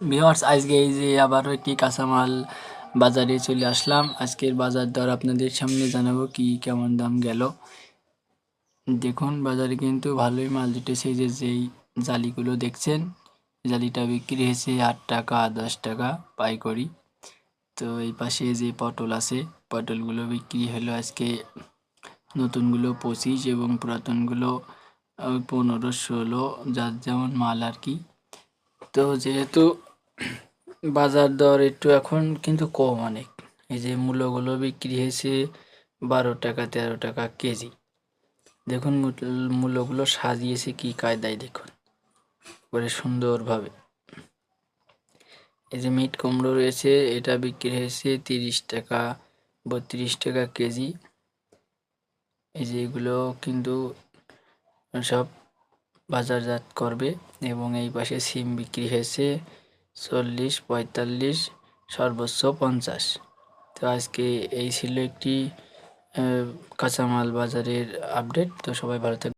Viewers, আজকে এই যে আবারও একটি কাঁচামাল বাজারে চলে আসলাম। আজকের বাজার দর আপনাদের সামনে জানাবো কি কেমন দাম গেল। দেখুন, বাজারে কিন্তু ভালোই মাল জুটেছে। এই যে যেই জালিগুলো দেখছেন, জালিটা বিক্রি হয়েছে 8 টাকা 10 টাকা পাইকারি। তো এই পাশে যে পটল আছে, পটলগুলো বিক্রি হলো আজকে নতুনগুলো 25 এবং পুরাতনগুলো 15-16, যার যেমন মাল আর কি। তো যেহেতু বাজার দর একটু এখন কিন্তু কম অনেক। এই যে মূলোগুলো বিক্রি হয়েছে 12 টাকা 13 টাকা কেজি। দেখুন মূলোগুলো সাজিয়েছে কি কায়দায়, দেখুন করে সুন্দরভাবে। এই যে মিট কুমড়ো রয়েছে, এটা বিক্রি হয়েছে 30 টাকা 32 টাকা কেজি। এই যে এগুলো কিন্তু সব বাজারজাত করবে। এবং এই পাশে সিম বিক্রি হয়েছে 40 45, সর্বোচ্চ 50। তো আজকে এই ছিল একটি কাঁচামাল বাজারের আপডেট। তো সবাই ভালো থাকবেন।